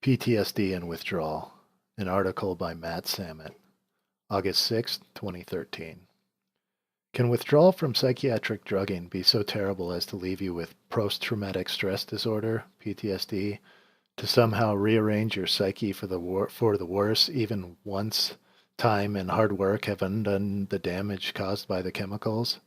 PTSD and Withdrawal, an article by Matt Samet, August 6, 2013. Can withdrawal from psychiatric drugging be so terrible as to leave you with post-traumatic stress disorder, PTSD, to somehow rearrange your psyche for the worse even once time and hard work have undone the damage caused by the chemicals?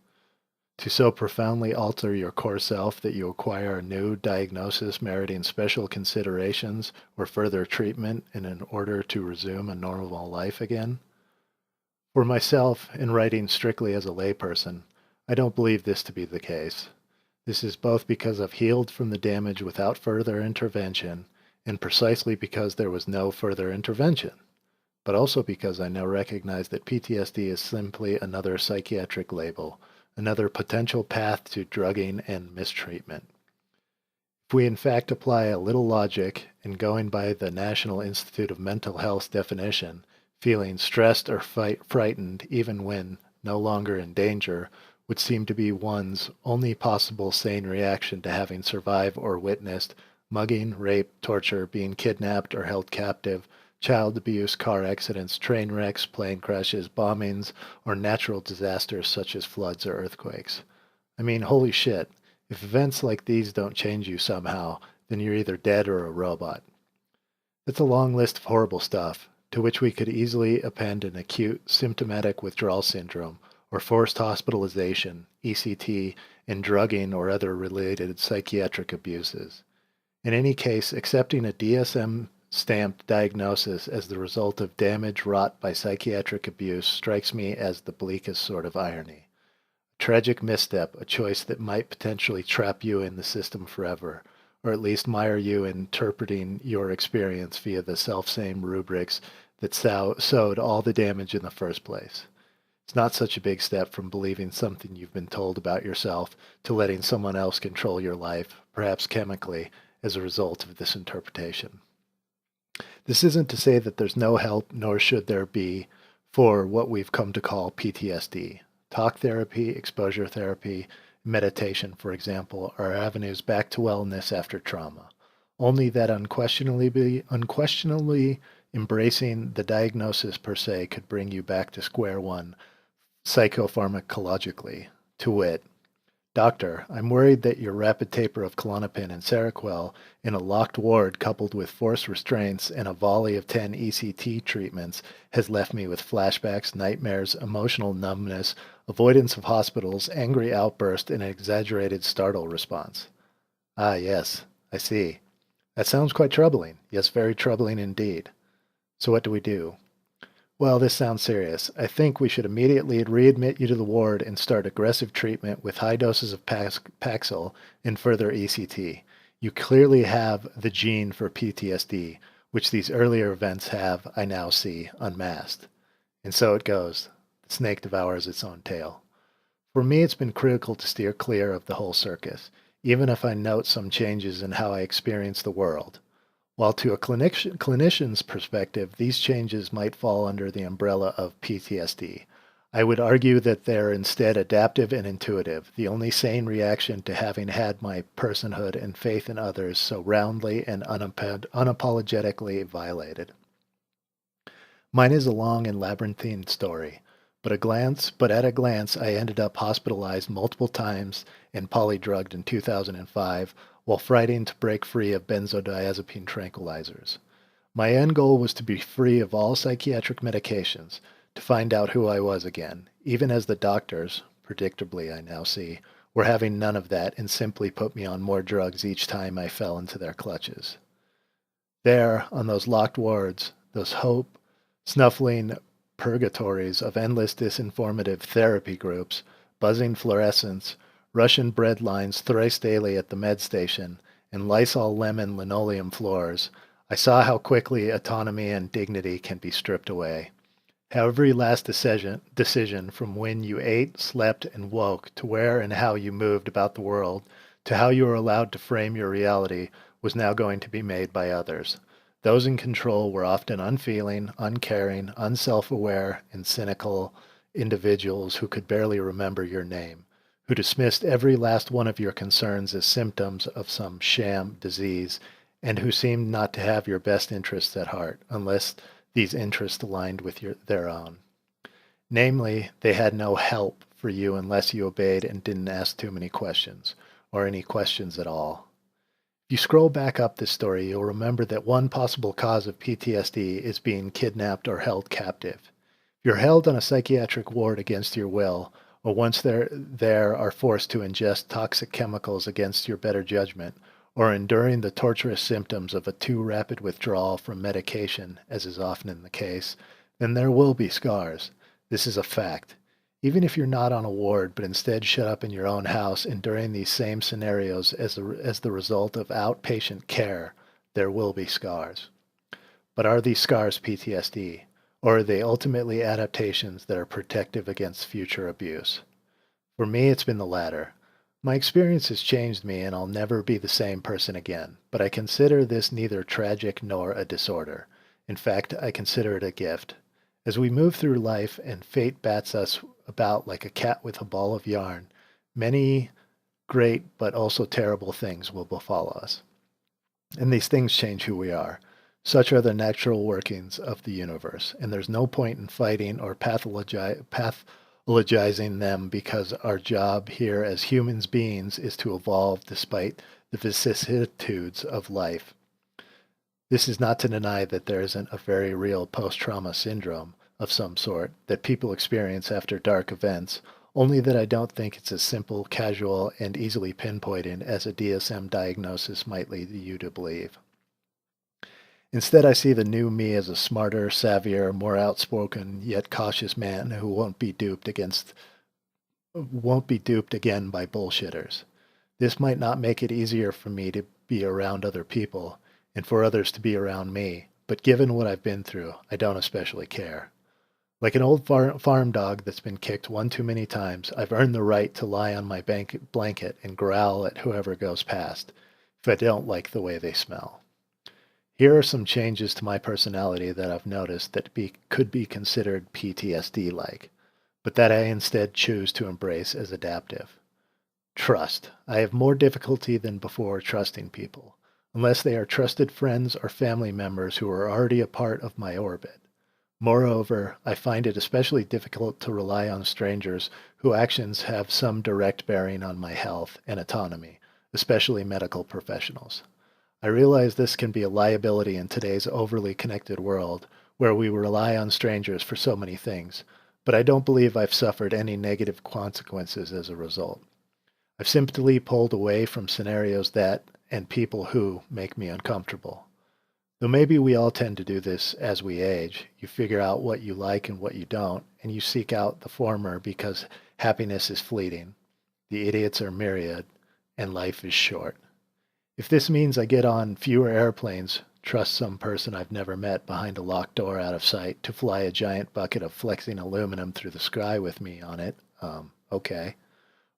To so profoundly alter your core self that you acquire a new diagnosis meriting special considerations or further treatment in order to resume a normal life again? For myself, in writing strictly as a layperson, I don't believe this to be the case. This is both because I've healed from the damage without further intervention, and precisely because there was no further intervention, but also because I now recognize that PTSD is simply another psychiatric label, another potential path to drugging and mistreatment. If we in fact apply a little logic, and going by the National Institute of Mental Health's definition, feeling stressed or frightened even when no longer in danger would seem to be one's only possible sane reaction to having survived or witnessed mugging, rape, torture, being kidnapped or held captive, child abuse, car accidents, train wrecks, plane crashes, bombings, or natural disasters such as floods or earthquakes. I mean, holy shit, if events like these don't change you somehow, then you're either dead or a robot. That's a long list of horrible stuff, to which we could easily append an acute symptomatic withdrawal syndrome, or forced hospitalization, ECT, and drugging or other related psychiatric abuses. In any case, accepting a DSM-stamped diagnosis as the result of damage wrought by psychiatric abuse strikes me as the bleakest sort of irony. A tragic misstep, a choice that might potentially trap you in the system forever, or at least mire you in interpreting your experience via the self-same rubrics that sowed all the damage in the first place. It's not such a big step from believing something you've been told about yourself to letting someone else control your life, perhaps chemically, as a result of this interpretation. This isn't to say that there's no help, nor should there be, for what we've come to call PTSD. Talk therapy, exposure therapy, meditation, for example, are avenues back to wellness after trauma. Only that unquestionably embracing the diagnosis per se could bring you back to square one psychopharmacologically, to wit, Doctor, I'm worried that your rapid taper of Klonopin and Seroquel in a locked ward coupled with forced restraints and a volley of 10 ECT treatments has left me with flashbacks, nightmares, emotional numbness, avoidance of hospitals, angry outburst, and an exaggerated startle response. Ah, yes, I see. That sounds quite troubling. Yes, very troubling indeed. So what do we do? Well, this sounds serious. I think we should immediately readmit you to the ward and start aggressive treatment with high doses of Paxil and further ECT. You clearly have the gene for PTSD, which these earlier events have, I now see, unmasked. And so it goes. The snake devours its own tail. For me, it's been critical to steer clear of the whole circus, even if I note some changes in how I experience the world. While to a clinician's perspective, these changes might fall under the umbrella of PTSD, I would argue that they're instead adaptive and intuitive, the only sane reaction to having had my personhood and faith in others so roundly and unapologetically violated. Mine is a long and labyrinthine story, but at a glance, I ended up hospitalized multiple times and polydrugged in 2005, while fighting to break free of benzodiazepine tranquilizers. My end goal was to be free of all psychiatric medications, to find out who I was again, even as the doctors, predictably I now see, were having none of that and simply put me on more drugs each time I fell into their clutches. There, on those locked wards, those hope-snuffling purgatories of endless disinformative therapy groups, buzzing fluorescents, Russian bread lines thrice daily at the med station, and Lysol lemon linoleum floors, I saw how quickly autonomy and dignity can be stripped away. How every last decision from when you ate, slept, and woke to where and how you moved about the world to how you were allowed to frame your reality was now going to be made by others. Those in control were often unfeeling, uncaring, unself-aware, and cynical individuals who could barely remember your name, who dismissed every last one of your concerns as symptoms of some sham disease and who seemed not to have your best interests at heart, unless these interests aligned with their own. Namely, they had no help for you unless you obeyed and didn't ask too many questions, or any questions at all. If you scroll back up this story, you'll remember that one possible cause of PTSD is being kidnapped or held captive. If you're held on a psychiatric ward against your will, or once there are forced to ingest toxic chemicals against your better judgment, or enduring the torturous symptoms of a too rapid withdrawal from medication, as is often the case, then there will be scars. This is a fact. Even if you're not on a ward, but instead shut up in your own house enduring these same scenarios as the result of outpatient care, there will be scars. But are these scars PTSD? Or are they ultimately adaptations that are protective against future abuse? For me, it's been the latter. My experience has changed me, and I'll never be the same person again, but I consider this neither tragic nor a disorder. In fact, I consider it a gift. As we move through life and fate bats us about like a cat with a ball of yarn, many great but also terrible things will befall us. And these things change who we are. Such are the natural workings of the universe, and there's no point in fighting or pathologizing them, because our job here as human beings is to evolve despite the vicissitudes of life. This is not to deny that there isn't a very real post-trauma syndrome of some sort that people experience after dark events, only that I don't think it's as simple, casual, and easily pinpointed as a DSM diagnosis might lead you to believe. Instead, I see the new me as a smarter, savvier, more outspoken, yet cautious man who won't be duped again by bullshitters. This might not make it easier for me to be around other people and for others to be around me, but given what I've been through, I don't especially care. Like an old farm dog that's been kicked one too many times, I've earned the right to lie on my blanket and growl at whoever goes past if I don't like the way they smell. Here are some changes to my personality that I've noticed that could be considered PTSD-like, but that I instead choose to embrace as adaptive. Trust. I have more difficulty than before trusting people, unless they are trusted friends or family members who are already a part of my orbit. Moreover, I find it especially difficult to rely on strangers whose actions have some direct bearing on my health and autonomy, especially medical professionals. I realize this can be a liability in today's overly connected world, where we rely on strangers for so many things, but I don't believe I've suffered any negative consequences as a result. I've simply pulled away from scenarios that, and people who, make me uncomfortable. Though maybe we all tend to do this as we age. You figure out what you like and what you don't, and you seek out the former because happiness is fleeting, the idiots are myriad, and life is short. If this means I get on fewer airplanes, trust some person I've never met behind a locked door out of sight to fly a giant bucket of flexing aluminum through the sky with me on it, okay.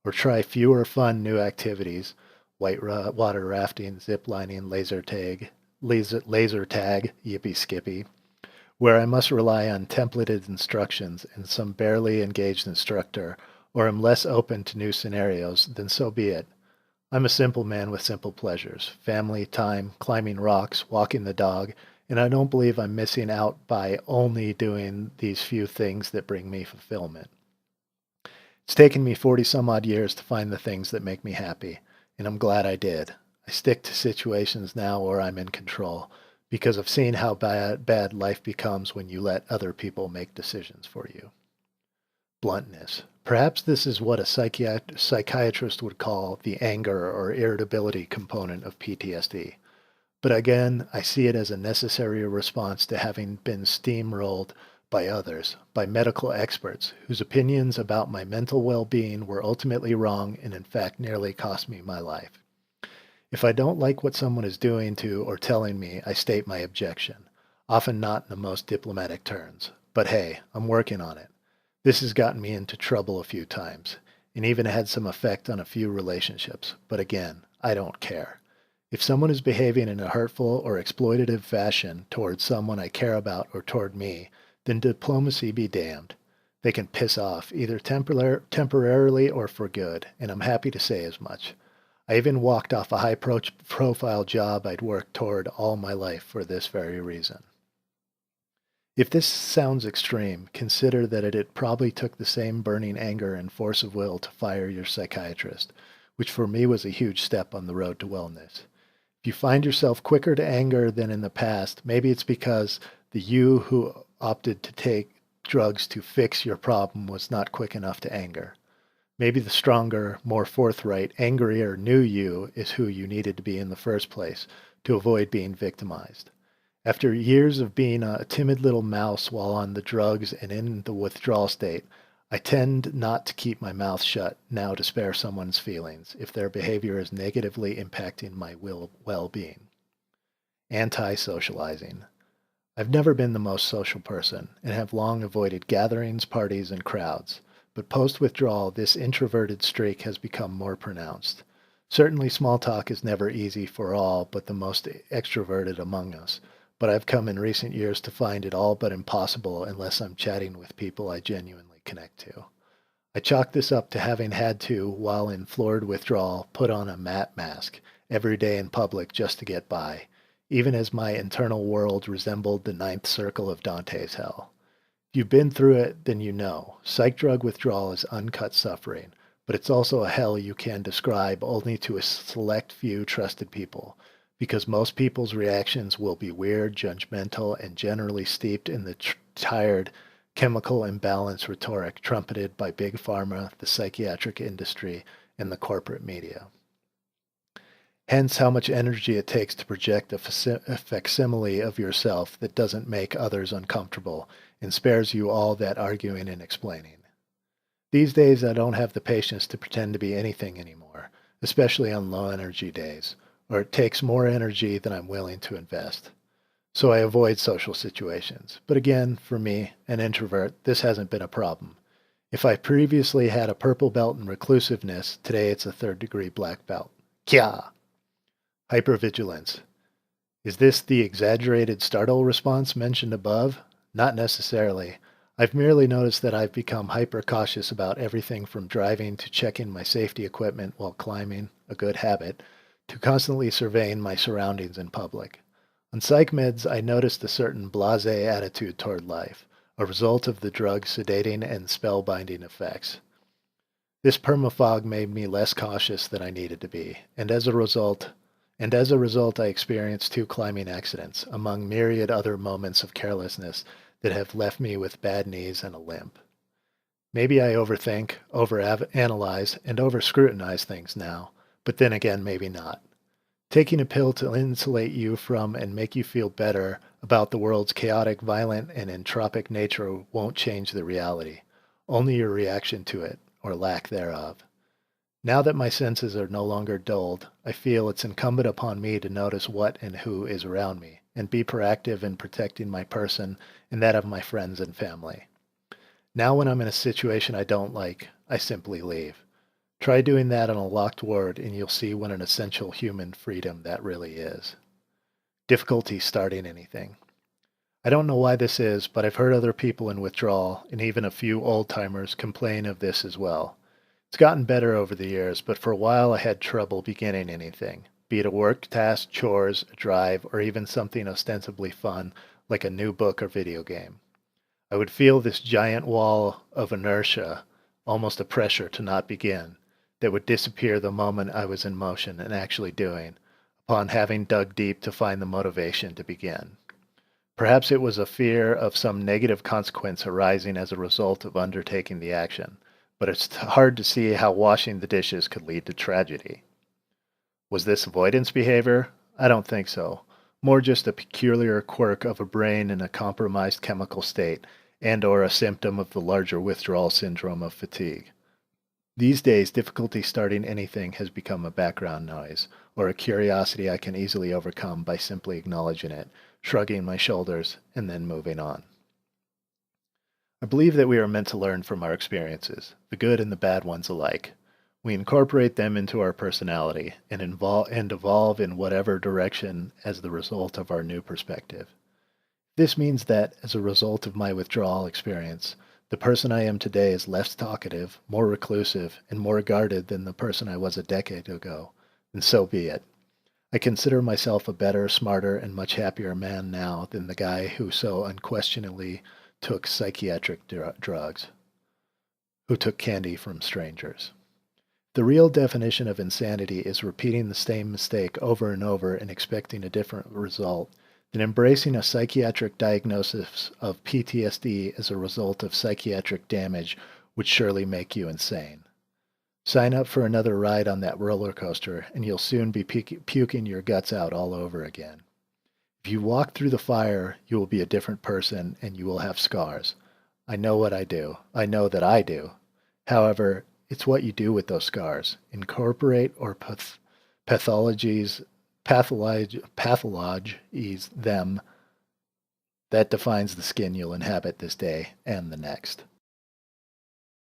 Or try fewer fun new activities, water rafting, zip lining, laser tag, yippee skippy, where I must rely on templated instructions and some barely engaged instructor, or am less open to new scenarios, then so be it. I'm a simple man with simple pleasures, family, time, climbing rocks, walking the dog, and I don't believe I'm missing out by only doing these few things that bring me fulfillment. It's taken me 40 some odd years to find the things that make me happy, and I'm glad I did. I stick to situations now where I'm in control, because I've seen how bad life becomes when you let other people make decisions for you. Bluntness. Perhaps this is what a psychiatrist would call the anger or irritability component of PTSD. But again, I see it as a necessary response to having been steamrolled by others, by medical experts, whose opinions about my mental well-being were ultimately wrong and in fact nearly cost me my life. If I don't like what someone is doing to or telling me, I state my objection, often not in the most diplomatic terms. But hey, I'm working on it. This has gotten me into trouble a few times, and even had some effect on a few relationships, but again, I don't care. If someone is behaving in a hurtful or exploitative fashion towards someone I care about or toward me, then diplomacy be damned. They can piss off, either temporarily or for good, and I'm happy to say as much. I even walked off a high-profile job I'd worked toward all my life for this very reason. If this sounds extreme, consider that it probably took the same burning anger and force of will to fire your psychiatrist, which for me was a huge step on the road to wellness. If you find yourself quicker to anger than in the past, maybe it's because the you who opted to take drugs to fix your problem was not quick enough to anger. Maybe the stronger, more forthright, angrier new you is who you needed to be in the first place to avoid being victimized. After years of being a timid little mouse while on the drugs and in the withdrawal state, I tend not to keep my mouth shut now to spare someone's feelings if their behavior is negatively impacting my well-being. Anti-socializing. I've never been the most social person and have long avoided gatherings, parties, and crowds, but post-withdrawal, this introverted streak has become more pronounced. Certainly small talk is never easy for all but the most extroverted among us, but I've come in recent years to find it all but impossible unless I'm chatting with people I genuinely connect to. I chalk this up to having had to, while in florid withdrawal, put on a Matt mask every day in public just to get by, even as my internal world resembled the ninth circle of Dante's hell. If you've been through it, then you know. Psych drug withdrawal is uncut suffering, but it's also a hell you can describe only to a select few trusted people, because most people's reactions will be weird, judgmental, and generally steeped in the tired, chemical imbalance rhetoric trumpeted by Big Pharma, the psychiatric industry, and the corporate media. Hence how much energy it takes to project a facsimile of yourself that doesn't make others uncomfortable and spares you all that arguing and explaining. These days I don't have the patience to pretend to be anything anymore, especially on low energy days, or it takes more energy than I'm willing to invest. So I avoid social situations. But again, for me, an introvert, this hasn't been a problem. If I previously had a purple belt in reclusiveness, today it's a third-degree black belt. Kya! Hypervigilance. Is this the exaggerated startle response mentioned above? Not necessarily. I've merely noticed that I've become hyper-cautious about everything from driving to checking my safety equipment while climbing, a good habit, to constantly surveying my surroundings in public. On psych meds, I noticed a certain blasé attitude toward life, a result of the drug's sedating and spellbinding effects. This permafog made me less cautious than I needed to be, and as a result, I experienced 2 climbing accidents, among myriad other moments of carelessness that have left me with bad knees and a limp. Maybe I overthink, overanalyze, and overscrutinize things now, but then again, maybe not. Taking a pill to insulate you from and make you feel better about the world's chaotic, violent, and entropic nature won't change the reality, only your reaction to it, or lack thereof. Now that my senses are no longer dulled, I feel it's incumbent upon me to notice what and who is around me, and be proactive in protecting my person and that of my friends and family. Now when I'm in a situation I don't like, I simply leave. Try doing that on a locked ward and you'll see what an essential human freedom that really is. Difficulty starting anything. I don't know why this is, but I've heard other people in withdrawal, and even a few old-timers, complain of this as well. It's gotten better over the years, but for a while I had trouble beginning anything, be it a work task, chores, a drive, or even something ostensibly fun like a new book or video game. I would feel this giant wall of inertia, almost a pressure to not begin, that would disappear the moment I was in motion and actually doing, upon having dug deep to find the motivation to begin. Perhaps it was a fear of some negative consequence arising as a result of undertaking the action, but it's hard to see how washing the dishes could lead to tragedy. Was this avoidance behavior? I don't think so. More just a peculiar quirk of a brain in a compromised chemical state and/or a symptom of the larger withdrawal syndrome of fatigue. These days, difficulty starting anything has become a background noise, or a curiosity I can easily overcome by simply acknowledging it, shrugging my shoulders, and then moving on. I believe that we are meant to learn from our experiences, the good and the bad ones alike. We incorporate them into our personality and evolve in whatever direction as the result of our new perspective. This means that, as a result of my withdrawal experience, the person I am today is less talkative, more reclusive, and more guarded than the person I was a decade ago. And so be it. I consider myself a better, smarter, and much happier man now than the guy who so unquestioningly took psychiatric drugs, who took candy from strangers. The real definition of insanity is repeating the same mistake over and over and expecting a different result, then embracing a psychiatric diagnosis of PTSD as a result of psychiatric damage would surely make you insane. Sign up for another ride on that roller coaster, and you'll soon be puking your guts out all over again. If you walk through the fire, you will be a different person and you will have scars. I know what I do. I know that I do. However, it's what you do with those scars. Incorporate or pathologize them. That defines the skin you'll inhabit this day and the next.